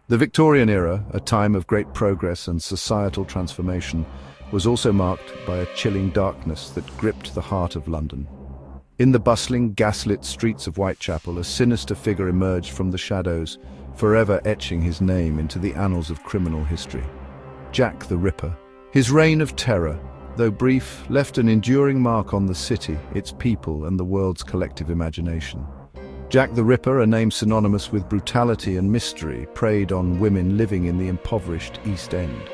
The Victorian era, a time of great progress and societal transformation, was also marked by a chilling darkness that gripped the heart of London. In the bustling, gaslit streets of Whitechapel, a sinister figure emerged from the shadows, forever etching his name into the annals of criminal history. Jack the Ripper. His reign of terror, though brief, left an enduring mark on the city, its people, and the world's collective imagination. Jack the Ripper, a name synonymous with brutality and mystery, preyed on women living in the impoverished East End.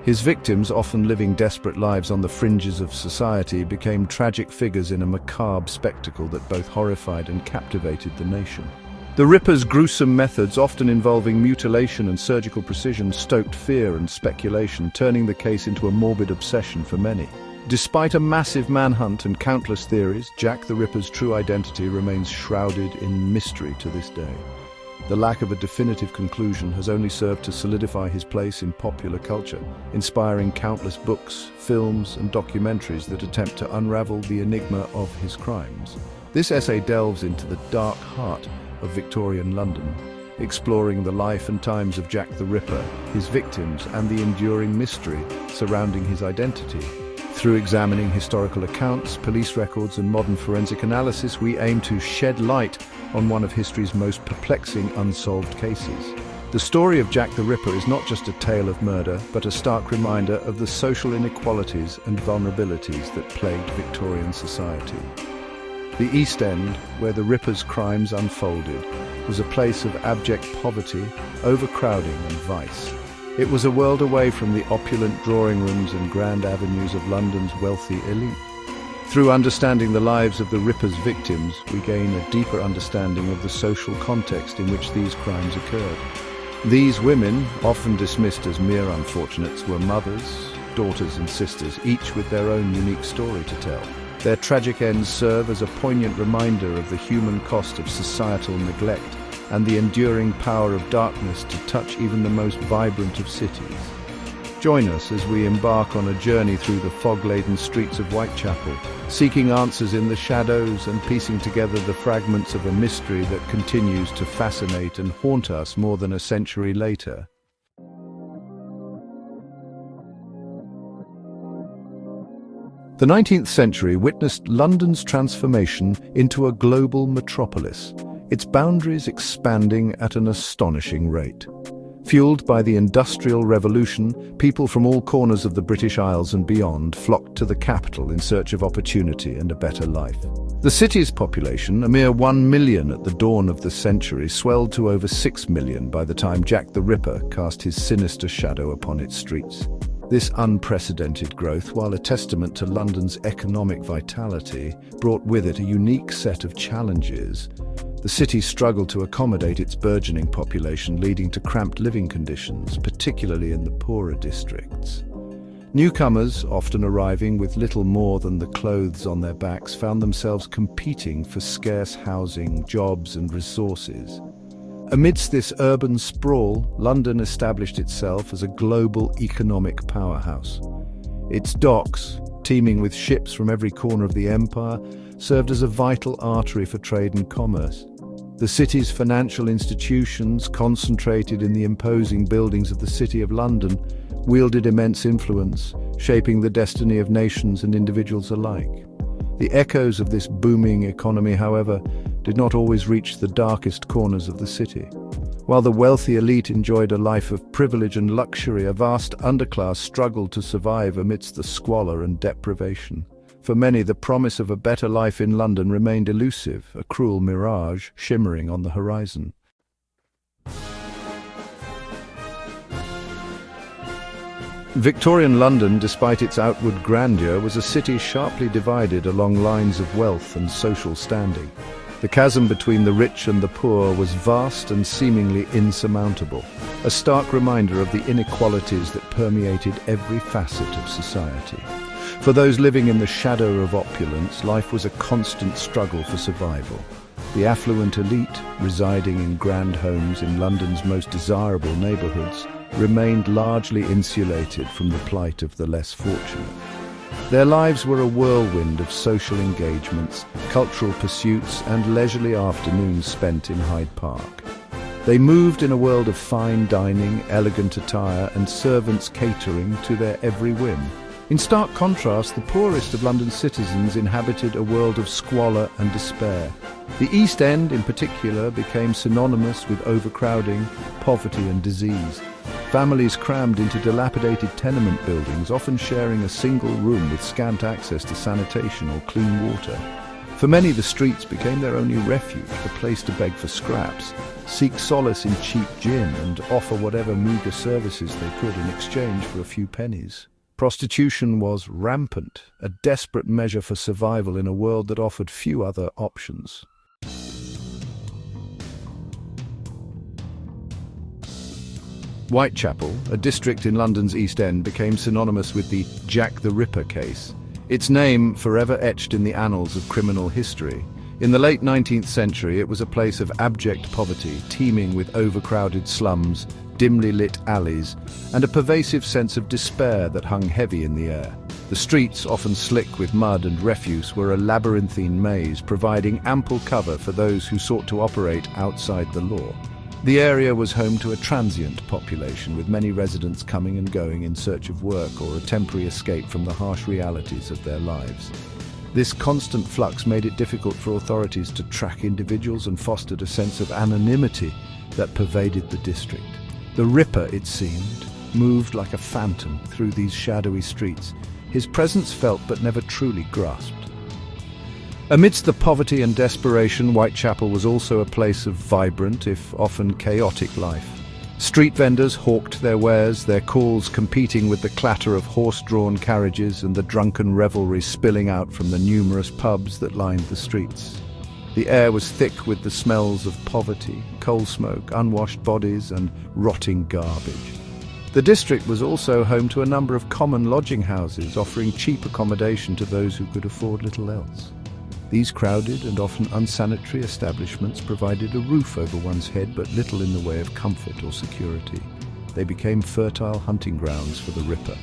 His victims, often living desperate lives on the fringes of society, became tragic figures in a macabre spectacle that both horrified and captivated the nation. The Ripper's gruesome methods, often involving mutilation and surgical precision, stoked fear and speculation, turning the case into a morbid obsession for many. Despite a massive manhunt and countless theories, Jack the Ripper's true identity remains shrouded in mystery to this day. The lack of a definitive conclusion has only served to solidify his place in popular culture, inspiring countless books, films, and documentaries that attempt to unravel the enigma of his crimes. This essay delves into the dark heart of Victorian London, exploring the life and times of Jack the Ripper, his victims, and the enduring mystery surrounding his identity. Through examining historical accounts, police records, and modern forensic analysis, we aim to shed light on one of history's most perplexing unsolved cases. The story of Jack the Ripper is not just a tale of murder, but a stark reminder of the social inequalities and vulnerabilities that plagued Victorian society. The East End, where the Ripper's crimes unfolded, was a place of abject poverty, overcrowding, and vice. It was a world away from the opulent drawing rooms and grand avenues of London's wealthy elite. Through understanding the lives of the Ripper's victims, we gain a deeper understanding of the social context in which these crimes occurred. These women, often dismissed as mere unfortunates, were mothers, daughters, and sisters, each with their own unique story to tell. Their tragic ends serve as a poignant reminder of the human cost of societal neglect and the enduring power of darkness to touch even the most vibrant of cities. Join us as we embark on a journey through the fog-laden streets of Whitechapel, seeking answers in the shadows and piecing together the fragments of a mystery that continues to fascinate and haunt us more than a century later. The 19th century witnessed London's transformation into a global metropolis, its boundaries expanding at an astonishing rate. Fueled by the Industrial Revolution, people from all corners of the British Isles and beyond flocked to the capital in search of opportunity and a better life. The city's population, a mere 1 million at the dawn of the century, swelled to over 6 million by the time Jack the Ripper cast his sinister shadow upon its streets. This unprecedented growth, while a testament to London's economic vitality, brought with it a unique set of challenges. The city struggled to accommodate its burgeoning population, leading to cramped living conditions, particularly in the poorer districts. Newcomers, often arriving with little more than the clothes on their backs, found themselves competing for scarce housing, jobs, and resources. Amidst this urban sprawl, London established itself as a global economic powerhouse. Its docks, teeming with ships from every corner of the empire, served as a vital artery for trade and commerce. The city's financial institutions, concentrated in the imposing buildings of the City of London, wielded immense influence, shaping the destiny of nations and individuals alike. The echoes of this booming economy, however, did not always reach the darkest corners of the city. While the wealthy elite enjoyed a life of privilege and luxury, a vast underclass struggled to survive amidst the squalor and deprivation. For many, the promise of a better life in London remained elusive, a cruel mirage shimmering on the horizon. Victorian London, despite its outward grandeur, was a city sharply divided along lines of wealth and social standing. The chasm between the rich and the poor was vast and seemingly insurmountable, a stark reminder of the inequalities that permeated every facet of society. For those living in the shadow of opulence, life was a constant struggle for survival. The affluent elite, residing in grand homes in London's most desirable neighbourhoods, remained largely insulated from the plight of the less fortunate. Their lives were a whirlwind of social engagements, cultural pursuits, and leisurely afternoons spent in Hyde Park. They moved in a world of fine dining, elegant attire, and servants catering to their every whim. In stark contrast, the poorest of London's citizens inhabited a world of squalor and despair. The East End, in particular, became synonymous with overcrowding, poverty, and disease. Families crammed into dilapidated tenement buildings, often sharing a single room with scant access to sanitation or clean water. For many, the streets became their only refuge, a place to beg for scraps, seek solace in cheap gin, and offer whatever meagre services they could in exchange for a few pennies. Prostitution was rampant, a desperate measure for survival in a world that offered few other options. Whitechapel, a district in London's East End, became synonymous with the Jack the Ripper case, its name forever etched in the annals of criminal history. In the late 19th century, it was a place of abject poverty, teeming with overcrowded slums, dimly lit alleys, and a pervasive sense of despair that hung heavy in the air. The streets, often slick with mud and refuse, were a labyrinthine maze, providing ample cover for those who sought to operate outside the law. The area was home to a transient population, with many residents coming and going in search of work or a temporary escape from the harsh realities of their lives. This constant flux made it difficult for authorities to track individuals and fostered a sense of anonymity that pervaded the district. The Ripper, it seemed, moved like a phantom through these shadowy streets, his presence felt but never truly grasped. Amidst the poverty and desperation, Whitechapel was also a place of vibrant, if often chaotic, life. Street vendors hawked their wares, their calls competing with the clatter of horse-drawn carriages and the drunken revelry spilling out from the numerous pubs that lined the streets. The air was thick with the smells of poverty, coal smoke, unwashed bodies, and rotting garbage. The district was also home to a number of common lodging houses, offering cheap accommodation to those who could afford little else. These crowded and often unsanitary establishments provided a roof over one's head but little in the way of comfort or security. They became fertile hunting grounds for the Ripper,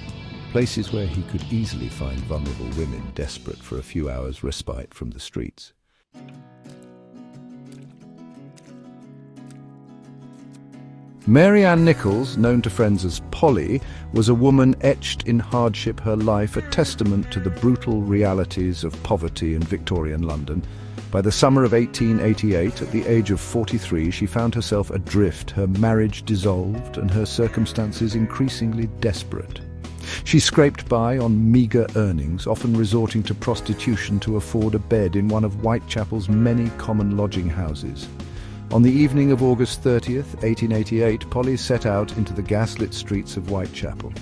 places where he could easily find vulnerable women desperate for a few hours' respite from the streets. Mary Ann Nichols, known to friends as Polly, was a woman etched in hardship her life, a testament to the brutal realities of poverty in Victorian London. By the summer of 1888, at the age of 43, she found herself adrift, her marriage dissolved, and her circumstances increasingly desperate. She scraped by on meagre earnings, often resorting to prostitution to afford a bed in one of Whitechapel's many common lodging houses. On the evening of August 30th, 1888, Polly set out into the gaslit streets of Whitechapel,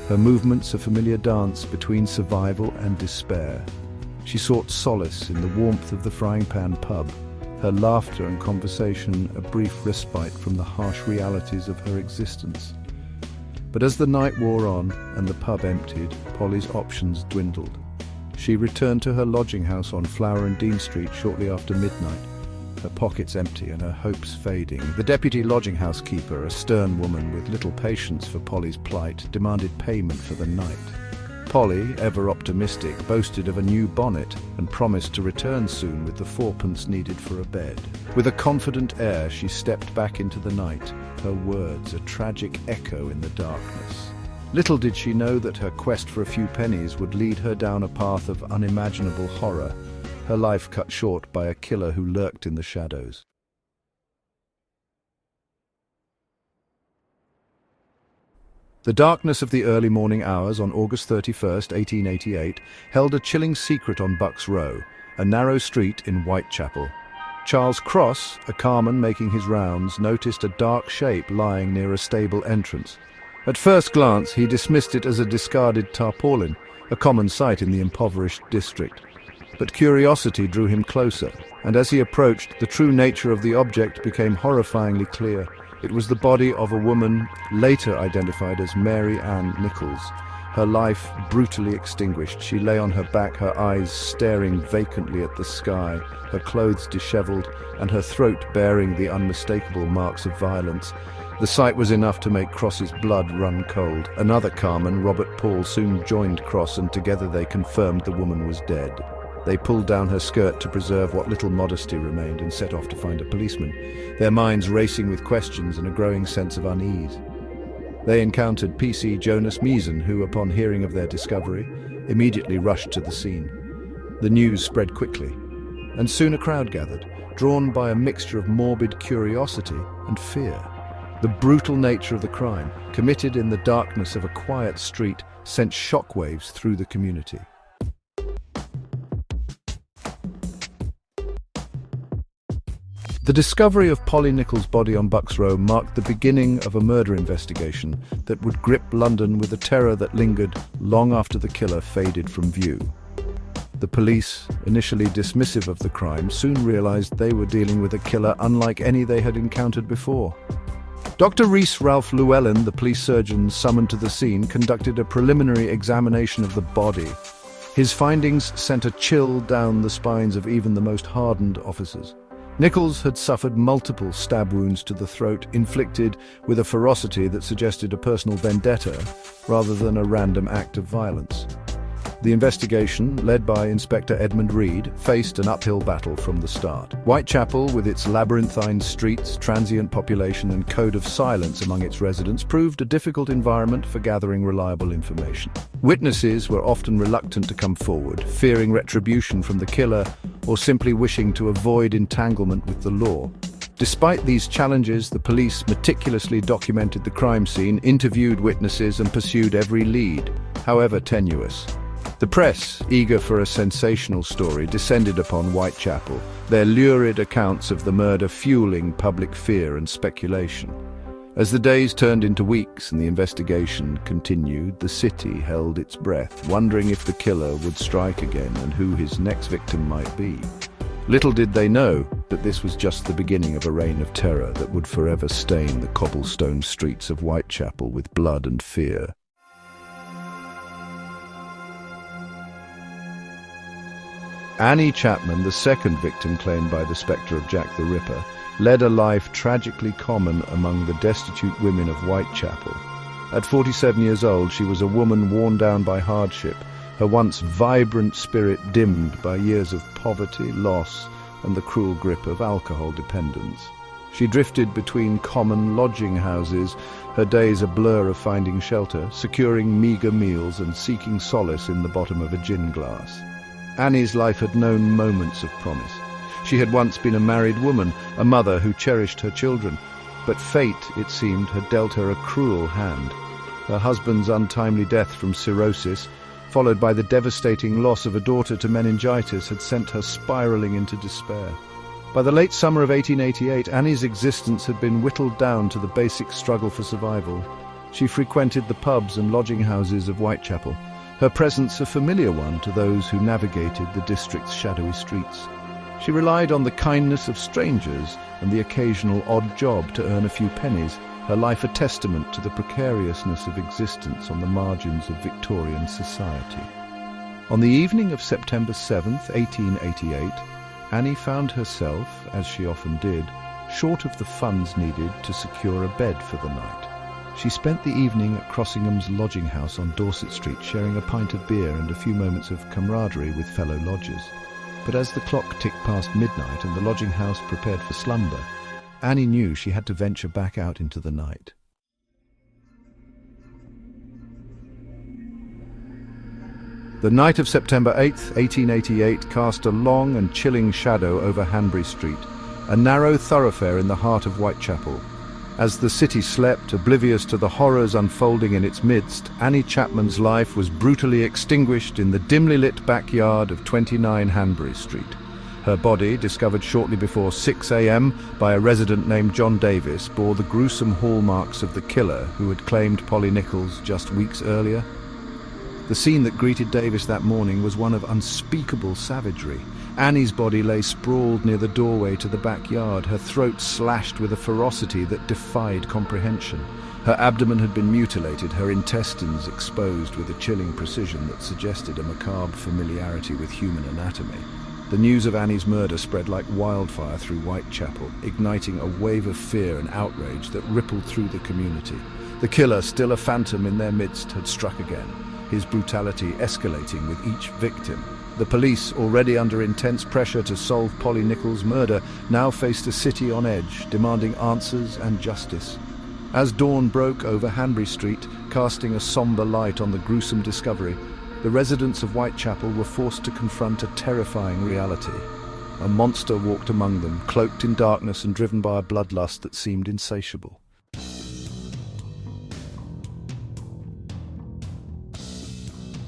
her movements a familiar dance between survival and despair. She sought solace in the warmth of the Frying Pan pub, her laughter and conversation a brief respite from the harsh realities of her existence. But as the night wore on and the pub emptied, Polly's options dwindled. She returned to her lodging house on Flower and Dean Street shortly after midnight, her pockets empty and her hopes fading. The deputy lodging house keeper, a stern woman with little patience for Polly's plight, demanded payment for the night. Polly, ever optimistic, boasted of a new bonnet and promised to return soon with the fourpence needed for a bed. With a confident air, she stepped back into the night, her words a tragic echo in the darkness. Little did she know that her quest for a few pennies would lead her down a path of unimaginable horror, her life cut short by a killer who lurked in the shadows. The darkness of the early morning hours on August 31st, 1888, held a chilling secret on Bucks Row, a narrow street in Whitechapel. Charles Cross, a carman making his rounds, noticed a dark shape lying near a stable entrance. At first glance, he dismissed it as a discarded tarpaulin, a common sight in the impoverished district. But curiosity drew him closer, and as he approached, the true nature of the object became horrifyingly clear. It was the body of a woman later identified as Mary Ann Nichols. Her life brutally extinguished. She lay on her back, her eyes staring vacantly at the sky, her clothes disheveled, and her throat bearing the unmistakable marks of violence. The sight was enough to make Cross's blood run cold. Another carman, Robert Paul, soon joined Cross, and together they confirmed the woman was dead. They pulled down her skirt to preserve what little modesty remained and set off to find a policeman, their minds racing with questions and a growing sense of unease. They encountered PC Jonas Meesen, who, upon hearing of their discovery, immediately rushed to the scene. The news spread quickly, and soon a crowd gathered, drawn by a mixture of morbid curiosity and fear. The brutal nature of the crime, committed in the darkness of a quiet street, sent shockwaves through the community. The discovery of Polly Nichols' body on Bucks Row marked the beginning of a murder investigation that would grip London with a terror that lingered long after the killer faded from view. The police, initially dismissive of the crime, soon realized they were dealing with a killer unlike any they had encountered before. Dr. Rhys Ralph Llewellyn, the police surgeon summoned to the scene, conducted a preliminary examination of the body. His findings sent a chill down the spines of even the most hardened officers. Nichols had suffered multiple stab wounds to the throat, inflicted with a ferocity that suggested a personal vendetta rather than a random act of violence. The investigation, led by Inspector Edmund Reed, faced an uphill battle from the start. Whitechapel, with its labyrinthine streets, transient population, and code of silence among its residents, proved a difficult environment for gathering reliable information. Witnesses were often reluctant to come forward, fearing retribution from the killer or simply wishing to avoid entanglement with the law. Despite these challenges, the police meticulously documented the crime scene, interviewed witnesses, and pursued every lead, however tenuous. The press, eager for a sensational story, descended upon Whitechapel, their lurid accounts of the murder fueling public fear and speculation. As the days turned into weeks and the investigation continued, the city held its breath, wondering if the killer would strike again and who his next victim might be. Little did they know that this was just the beginning of a reign of terror that would forever stain the cobblestone streets of Whitechapel with blood and fear. Annie Chapman, the second victim claimed by the spectre of Jack the Ripper, led a life tragically common among the destitute women of Whitechapel. At 47 years old, she was a woman worn down by hardship, her once vibrant spirit dimmed by years of poverty, loss, and the cruel grip of alcohol dependence. She drifted between common lodging houses, her days a blur of finding shelter, securing meagre meals and seeking solace in the bottom of a gin glass. Annie's life had known moments of promise. She had once been a married woman, a mother who cherished her children. But fate, it seemed, had dealt her a cruel hand. Her husband's untimely death from cirrhosis, followed by the devastating loss of a daughter to meningitis, had sent her spiraling into despair. By the late summer of 1888, Annie's existence had been whittled down to the basic struggle for survival. She frequented the pubs and lodging houses of Whitechapel, her presence a familiar one to those who navigated the district's shadowy streets. She relied on the kindness of strangers and the occasional odd job to earn a few pennies, her life a testament to the precariousness of existence on the margins of Victorian society. On the evening of September 7th, 1888, Annie found herself, as she often did, short of the funds needed to secure a bed for the night. She spent the evening at Crossingham's lodging house on Dorset Street, sharing a pint of beer and a few moments of camaraderie with fellow lodgers. But as the clock ticked past midnight and the lodging house prepared for slumber, Annie knew she had to venture back out into the night. The night of September 8th, 1888 cast a long and chilling shadow over Hanbury Street, a narrow thoroughfare in the heart of Whitechapel. As the city slept, oblivious to the horrors unfolding in its midst, Annie Chapman's life was brutally extinguished in the dimly lit backyard of 29 Hanbury Street. Her body, discovered shortly before 6 a.m. by a resident named John Davis, bore the gruesome hallmarks of the killer who had claimed Polly Nichols just weeks earlier. The scene that greeted Davis that morning was one of unspeakable savagery. Annie's body lay sprawled near the doorway to the backyard, her throat slashed with a ferocity that defied comprehension. Her abdomen had been mutilated, her intestines exposed with a chilling precision that suggested a macabre familiarity with human anatomy. The news of Annie's murder spread like wildfire through Whitechapel, igniting a wave of fear and outrage that rippled through the community. The killer, still a phantom in their midst, had struck again, his brutality escalating with each victim. The police, already under intense pressure to solve Polly Nichols' murder, now faced a city on edge, demanding answers and justice. As dawn broke over Hanbury Street, casting a somber light on the gruesome discovery, the residents of Whitechapel were forced to confront a terrifying reality. A monster walked among them, cloaked in darkness and driven by a bloodlust that seemed insatiable.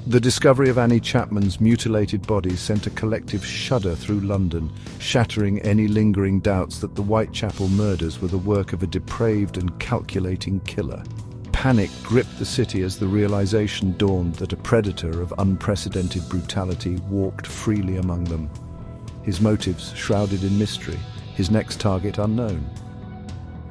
The discovery of Annie Chapman's mutilated body sent a collective shudder through London, shattering any lingering doubts that the Whitechapel murders were the work of a depraved and calculating killer. Panic gripped the city as the realization dawned that a predator of unprecedented brutality walked freely among them. His motives shrouded in mystery, his next target unknown.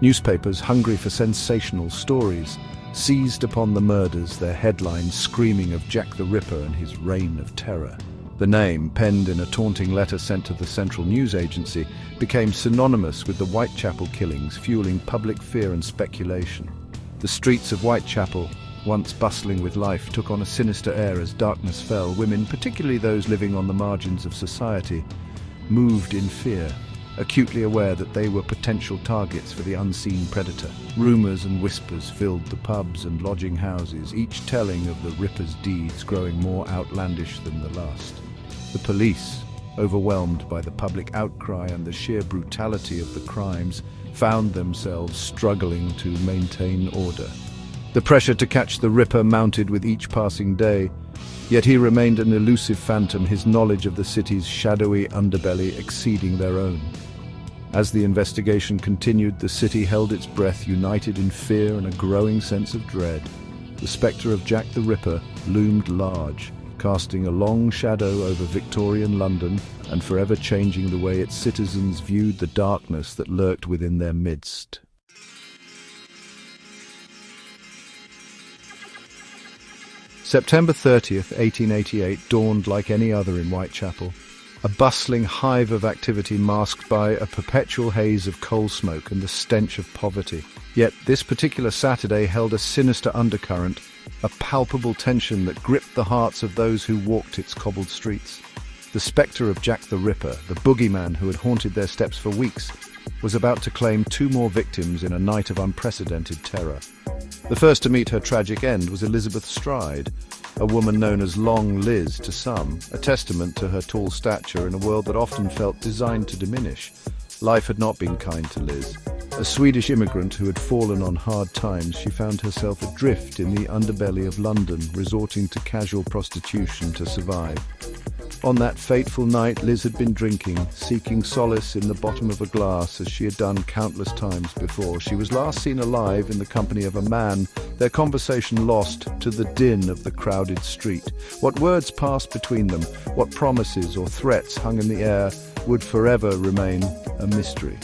Newspapers, hungry for sensational stories, seized upon the murders, their headlines screaming of Jack the Ripper and his reign of terror. The name, penned in a taunting letter sent to the Central News Agency, became synonymous with the Whitechapel killings, fueling public fear and speculation. The streets of Whitechapel, once bustling with life, took on a sinister air as darkness fell. Women, particularly those living on the margins of society, moved in fear, acutely aware that they were potential targets for the unseen predator. Rumours and whispers filled the pubs and lodging houses, each telling of the Ripper's deeds growing more outlandish than the last. The police, overwhelmed by the public outcry and the sheer brutality of the crimes, found themselves struggling to maintain order. The pressure to catch the Ripper mounted with each passing day, yet he remained an elusive phantom, his knowledge of the city's shadowy underbelly exceeding their own. As the investigation continued, the city held its breath, united in fear and a growing sense of dread. The spectre of Jack the Ripper loomed large, casting a long shadow over Victorian London and forever changing the way its citizens viewed the darkness that lurked within their midst. September 30th, 1888 dawned like any other in Whitechapel. A bustling hive of activity masked by a perpetual haze of coal smoke and the stench of poverty. Yet this particular Saturday held a sinister undercurrent, a palpable tension that gripped the hearts of those who walked its cobbled streets. The spectre of Jack the Ripper, the boogeyman who had haunted their steps for weeks, was about to claim 2 more victims in a night of unprecedented terror. The first to meet her tragic end was Elizabeth Stride, a woman known as Long Liz to some, a testament to her tall stature in a world that often felt designed to diminish. Life had not been kind to Liz. A Swedish immigrant who had fallen on hard times, she found herself adrift in the underbelly of London, resorting to casual prostitution to survive. On that fateful night, Liz had been drinking, seeking solace in the bottom of a glass as she had done countless times before. She was last seen alive in the company of a man, their conversation lost to the din of the crowded street. What words passed between them, what promises or threats hung in the air, would forever remain a mystery.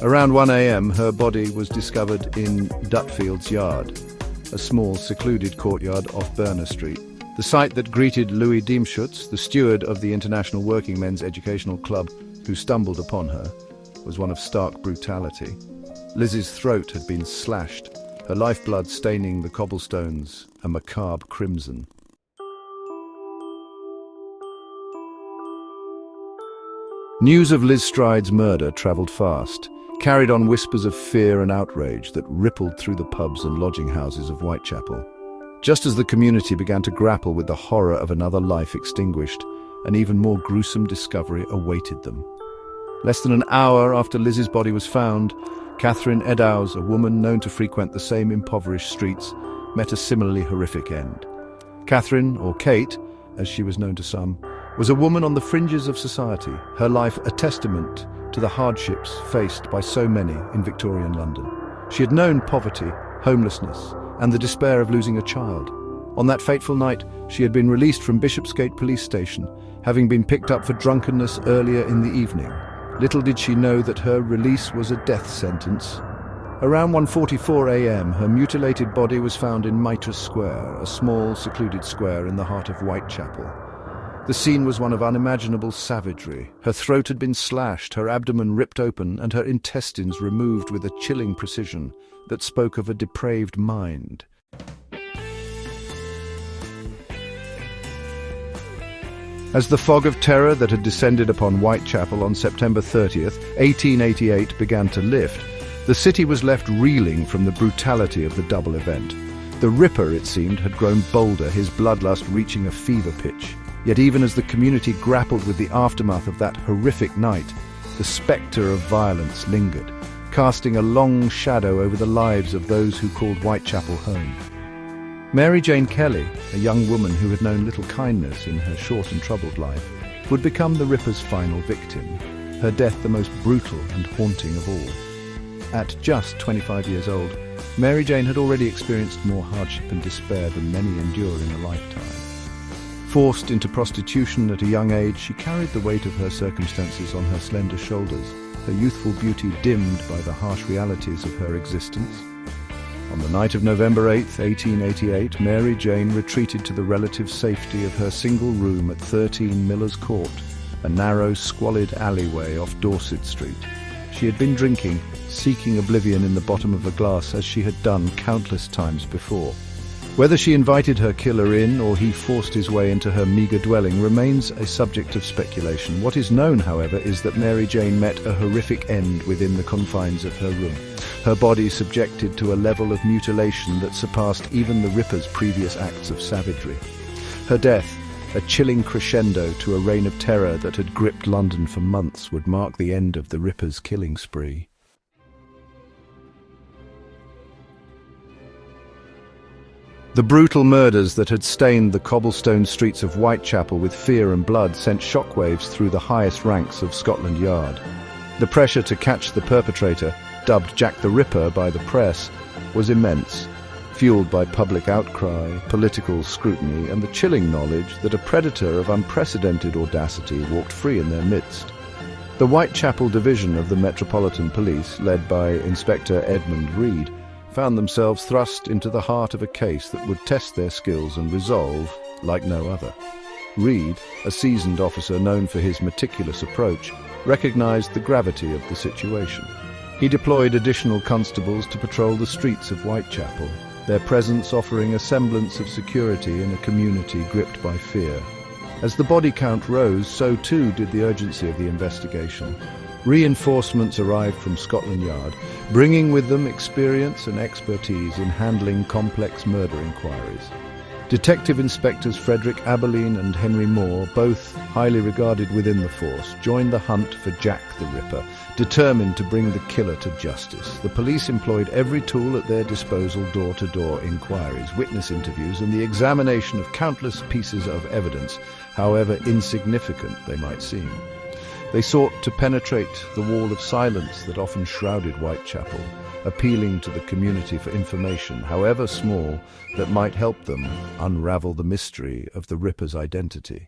Around 1 a.m, her body was discovered in Dutfield's Yard, a small secluded courtyard off Berner Street. The sight that greeted Louis Diemschutz, the steward of the International Working Men's Educational Club, who stumbled upon her, was one of stark brutality. Liz's throat had been slashed, her lifeblood staining the cobblestones a macabre crimson. News of Liz Stride's murder travelled fast, carried on whispers of fear and outrage that rippled through the pubs and lodging houses of Whitechapel. Just as the community began to grapple with the horror of another life extinguished, an even more gruesome discovery awaited them. Less than an hour after Liz's body was found, Catherine Eddowes, a woman known to frequent the same impoverished streets, met a similarly horrific end. Catherine, or Kate, as she was known to some, was a woman on the fringes of society, her life a testament to the hardships faced by so many in Victorian London. She had known poverty, homelessness, and the despair of losing a child. On that fateful night, she had been released from Bishopsgate Police Station, having been picked up for drunkenness earlier in the evening. Little did she know that her release was a death sentence. Around 1:44 a.m, her mutilated body was found in Mitres Square, a small, secluded square in the heart of Whitechapel. The scene was one of unimaginable savagery. Her throat had been slashed, her abdomen ripped open, and her intestines removed with a chilling precision that spoke of a depraved mind. As the fog of terror that had descended upon Whitechapel on September 30th, 1888 began to lift, the city was left reeling from the brutality of the double event. The Ripper, it seemed, had grown bolder, his bloodlust reaching a fever pitch. Yet even as the community grappled with the aftermath of that horrific night, the spectre of violence lingered, casting a long shadow over the lives of those who called Whitechapel home. Mary Jane Kelly, a young woman who had known little kindness in her short and troubled life, would become the Ripper's final victim, her death the most brutal and haunting of all. At just 25 years old, Mary Jane had already experienced more hardship and despair than many endure in a lifetime. Forced into prostitution at a young age, she carried the weight of her circumstances on her slender shoulders, her youthful beauty dimmed by the harsh realities of her existence. On the night of November 8, 1888, Mary Jane retreated to the relative safety of her single room at 13 Miller's Court, a narrow, squalid alleyway off Dorset Street. She had been drinking, seeking oblivion in the bottom of a glass as she had done countless times before. Whether she invited her killer in or he forced his way into her meagre dwelling remains a subject of speculation. What is known, however, is that Mary Jane met a horrific end within the confines of her room, her body subjected to a level of mutilation that surpassed even the Ripper's previous acts of savagery. Her death, a chilling crescendo to a reign of terror that had gripped London for months, would mark the end of the Ripper's killing spree. The brutal murders that had stained the cobblestone streets of Whitechapel with fear and blood sent shockwaves through the highest ranks of Scotland Yard. The pressure to catch the perpetrator, dubbed Jack the Ripper by the press, was immense, fueled by public outcry, political scrutiny, and the chilling knowledge that a predator of unprecedented audacity walked free in their midst. The Whitechapel Division of the Metropolitan Police, led by Inspector Edmund Reed, found themselves thrust into the heart of a case that would test their skills and resolve like no other. Reed, a seasoned officer known for his meticulous approach, recognized the gravity of the situation. He deployed additional constables to patrol the streets of Whitechapel, their presence offering a semblance of security in a community gripped by fear. As the body count rose, so too did the urgency of the investigation. Reinforcements arrived from Scotland Yard, bringing with them experience and expertise in handling complex murder inquiries. Detective Inspectors Frederick Aberline and Henry Moore, both highly regarded within the force, joined the hunt for Jack the Ripper, determined to bring the killer to justice. The police employed every tool at their disposal: door-to-door inquiries, witness interviews, and the examination of countless pieces of evidence, however insignificant they might seem. They sought to penetrate the wall of silence that often shrouded Whitechapel, appealing to the community for information, however small, that might help them unravel the mystery of the Ripper's identity.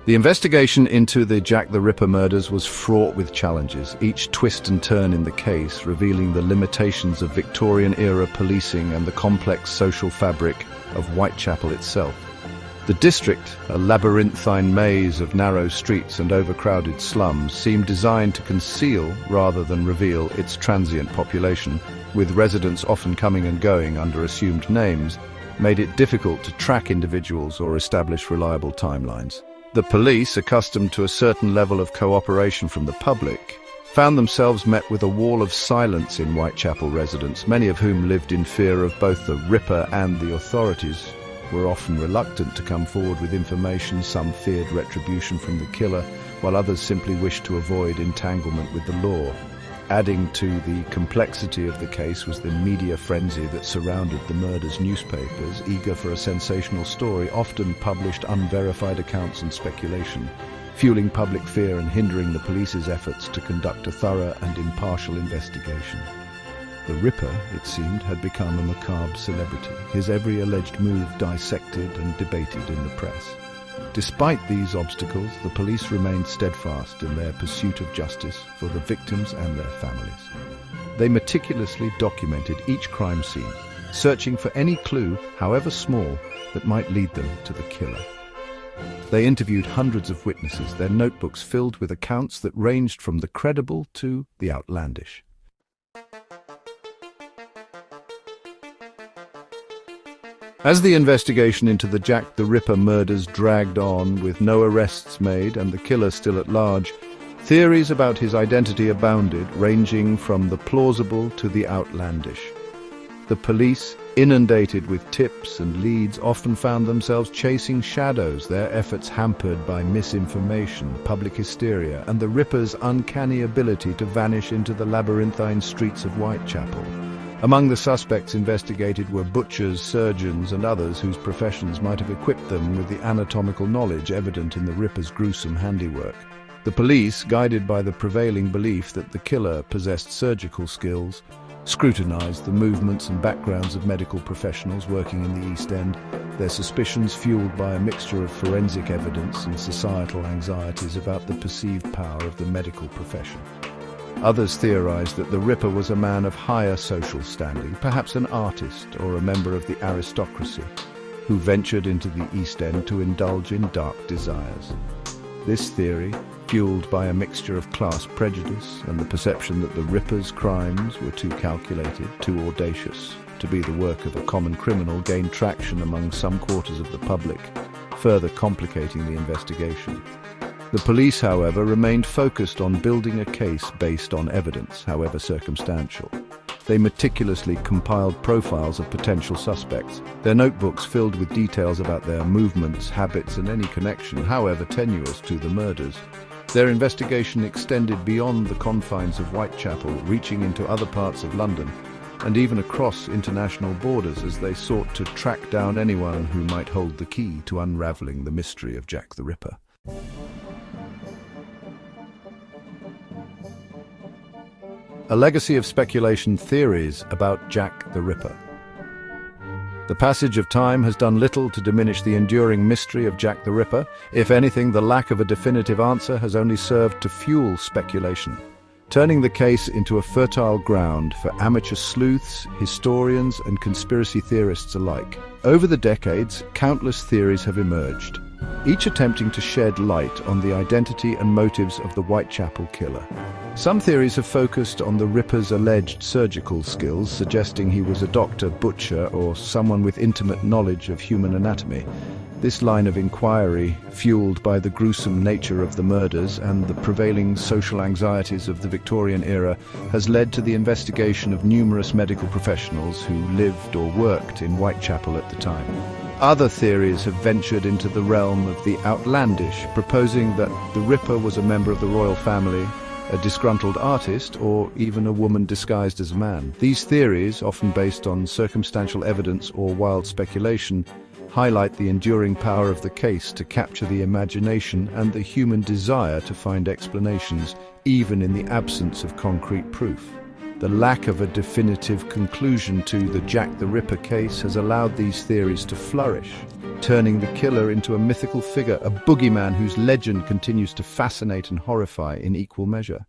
The investigation into the Jack the Ripper murders was fraught with challenges, each twist and turn in the case revealing the limitations of Victorian-era policing and the complex social fabric of Whitechapel itself. The district, a labyrinthine maze of narrow streets and overcrowded slums, seemed designed to conceal rather than reveal its transient population, with residents often coming and going under assumed names, made it difficult to track individuals or establish reliable timelines. The police, accustomed to a certain level of cooperation from the public, found themselves met with a wall of silence in Whitechapel residents, many of whom lived in fear of both the Ripper and the authorities. Were often reluctant to come forward with information. Some feared retribution from the killer, while others simply wished to avoid entanglement with the law. Adding to the complexity of the case was the media frenzy that surrounded the murders. Newspapers, eager for a sensational story, often published unverified accounts and speculation, fueling public fear and hindering the police's efforts to conduct a thorough and impartial investigation. The Ripper, it seemed, had become a macabre celebrity, his every alleged move dissected and debated in the press. Despite these obstacles, the police remained steadfast in their pursuit of justice for the victims and their families. They meticulously documented each crime scene, searching for any clue, however small, that might lead them to the killer. They interviewed hundreds of witnesses, their notebooks filled with accounts that ranged from the credible to the outlandish. As the investigation into the Jack the Ripper murders dragged on, with no arrests made and the killer still at large, theories about his identity abounded, ranging from the plausible to the outlandish. The police, inundated with tips and leads, often found themselves chasing shadows, their efforts hampered by misinformation, public hysteria, and the Ripper's uncanny ability to vanish into the labyrinthine streets of Whitechapel. Among the suspects investigated were butchers, surgeons, and others whose professions might have equipped them with the anatomical knowledge evident in the Ripper's gruesome handiwork. The police, guided by the prevailing belief that the killer possessed surgical skills, scrutinized the movements and backgrounds of medical professionals working in the East End, their suspicions fueled by a mixture of forensic evidence and societal anxieties about the perceived power of the medical profession. Others theorized that the Ripper was a man of higher social standing, perhaps an artist or a member of the aristocracy, who ventured into the East End to indulge in dark desires. This theory, fueled by a mixture of class prejudice and the perception that the Ripper's crimes were too calculated, too audacious to be the work of a common criminal, gained traction among some quarters of the public, further complicating the investigation. The police, however, remained focused on building a case based on evidence, however circumstantial. They meticulously compiled profiles of potential suspects, their notebooks filled with details about their movements, habits, and any connection, however tenuous, to the murders. Their investigation extended beyond the confines of Whitechapel, reaching into other parts of London, and even across international borders as they sought to track down anyone who might hold the key to unraveling the mystery of Jack the Ripper. A legacy of speculation theories about Jack the Ripper. The passage of time has done little to diminish the enduring mystery of Jack the Ripper. If anything, the lack of a definitive answer has only served to fuel speculation, turning the case into a fertile ground for amateur sleuths, historians, and conspiracy theorists alike. Over the decades, countless theories have emerged, each attempting to shed light on the identity and motives of the Whitechapel killer. Some theories have focused on the Ripper's alleged surgical skills, suggesting he was a doctor, butcher, or someone with intimate knowledge of human anatomy. This line of inquiry, fueled by the gruesome nature of the murders and the prevailing social anxieties of the Victorian era, has led to the investigation of numerous medical professionals who lived or worked in Whitechapel at the time. Other theories have ventured into the realm of the outlandish, proposing that the Ripper was a member of the royal family, a disgruntled artist, or even a woman disguised as a man. These theories, often based on circumstantial evidence or wild speculation, highlight the enduring power of the case to capture the imagination and the human desire to find explanations, even in the absence of concrete proof. The lack of a definitive conclusion to the Jack the Ripper case has allowed these theories to flourish, turning the killer into a mythical figure, a boogeyman whose legend continues to fascinate and horrify in equal measure.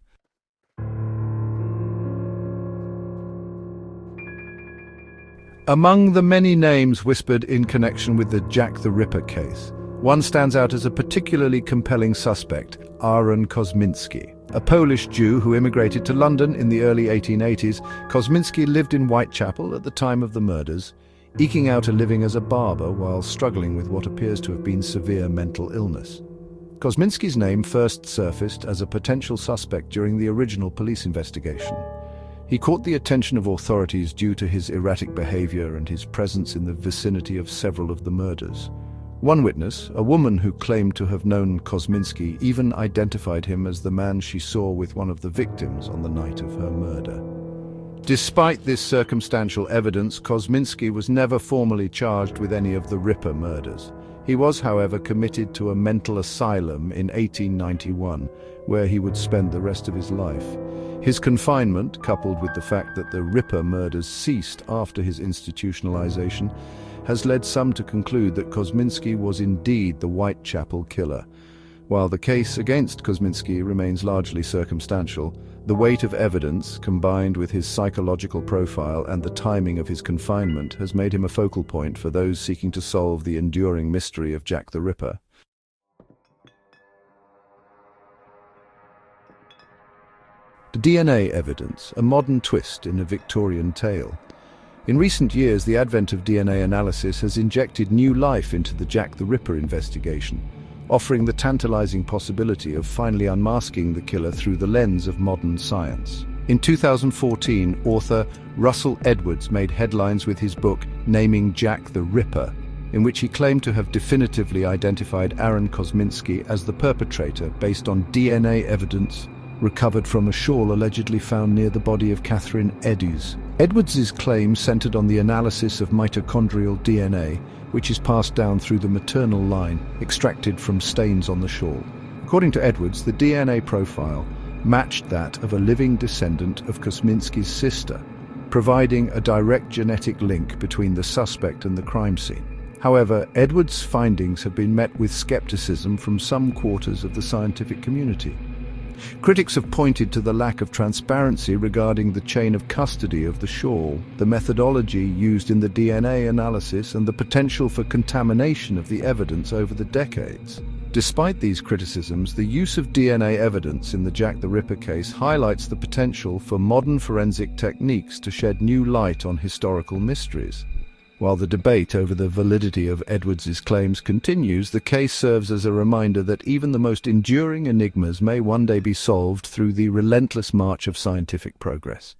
Among the many names whispered in connection with the Jack the Ripper case, one stands out as a particularly compelling suspect, Aaron Kosminski. A Polish Jew who immigrated to London in the early 1880s, Kosminski lived in Whitechapel at the time of the murders, eking out a living as a barber while struggling with what appears to have been severe mental illness. Kosminski's name first surfaced as a potential suspect during the original police investigation. He caught the attention of authorities due to his erratic behavior and his presence in the vicinity of several of the murders. One witness, a woman who claimed to have known Kosminski, even identified him as the man she saw with one of the victims on the night of her murder. Despite this circumstantial evidence, Kosminski was never formally charged with any of the Ripper murders. He was, however, committed to a mental asylum in 1891, where he would spend the rest of his life. His confinement, coupled with the fact that the Ripper murders ceased after his institutionalization, has led some to conclude that Kosminski was indeed the Whitechapel killer. While the case against Kosminski remains largely circumstantial, the weight of evidence, combined with his psychological profile and the timing of his confinement, has made him a focal point for those seeking to solve the enduring mystery of Jack the Ripper. DNA evidence, a modern twist in a Victorian tale. In recent years, the advent of DNA analysis has injected new life into the Jack the Ripper investigation, offering the tantalizing possibility of finally unmasking the killer through the lens of modern science. In 2014, author Russell Edwards made headlines with his book naming Jack the Ripper, in which he claimed to have definitively identified Aaron Kosminski as the perpetrator based on DNA evidence recovered from a shawl allegedly found near the body of Catherine Eddus. Edwards's claim centered on the analysis of mitochondrial DNA, which is passed down through the maternal line, extracted from stains on the shawl. According to Edwards, the DNA profile matched that of a living descendant of Kosminski's sister, providing a direct genetic link between the suspect and the crime scene. However, Edwards' findings have been met with skepticism from some quarters of the scientific community. Critics have pointed to the lack of transparency regarding the chain of custody of the shawl, the methodology used in the DNA analysis, and the potential for contamination of the evidence over the decades. Despite these criticisms, the use of DNA evidence in the Jack the Ripper case highlights the potential for modern forensic techniques to shed new light on historical mysteries. While the debate over the validity of Edwards's claims continues, the case serves as a reminder that even the most enduring enigmas may one day be solved through the relentless march of scientific progress.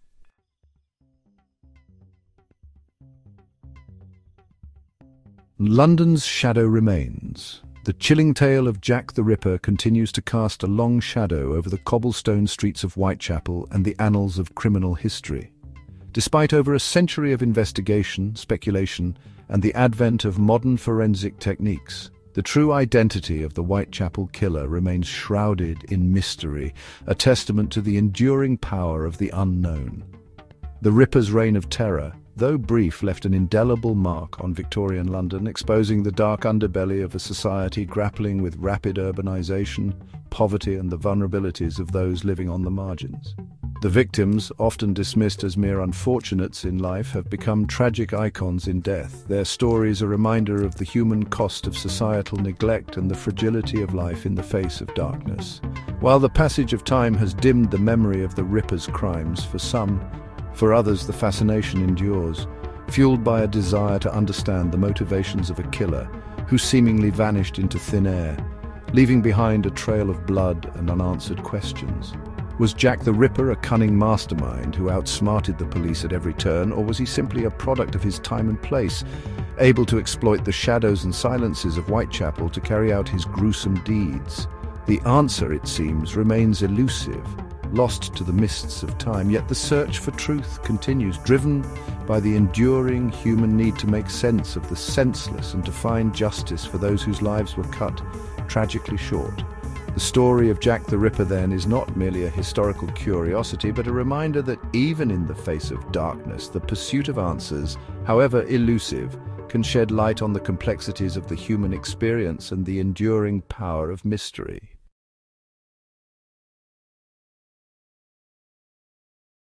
London's shadow remains. The chilling tale of Jack the Ripper continues to cast a long shadow over the cobblestone streets of Whitechapel and the annals of criminal history. Despite over a century of investigation, speculation, and the advent of modern forensic techniques, the true identity of the Whitechapel killer remains shrouded in mystery, a testament to the enduring power of the unknown. The Ripper's reign of terror, though brief, left an indelible mark on Victorian London, exposing the dark underbelly of a society grappling with rapid urbanization, poverty, and the vulnerabilities of those living on the margins. The victims, often dismissed as mere unfortunates in life, have become tragic icons in death. Their stories a reminder of the human cost of societal neglect and the fragility of life in the face of darkness. While the passage of time has dimmed the memory of the Ripper's crimes, for others the fascination endures, fueled by a desire to understand the motivations of a killer who seemingly vanished into thin air, leaving behind a trail of blood and unanswered questions. Was Jack the Ripper a cunning mastermind who outsmarted the police at every turn, or was he simply a product of his time and place, able to exploit the shadows and silences of Whitechapel to carry out his gruesome deeds? The answer, it seems, remains elusive, lost to the mists of time, yet the search for truth continues, driven by the enduring human need to make sense of the senseless and to find justice for those whose lives were cut tragically short. The story of Jack the Ripper, then, is not merely a historical curiosity, but a reminder that even in the face of darkness, the pursuit of answers, however elusive, can shed light on the complexities of the human experience and the enduring power of mystery.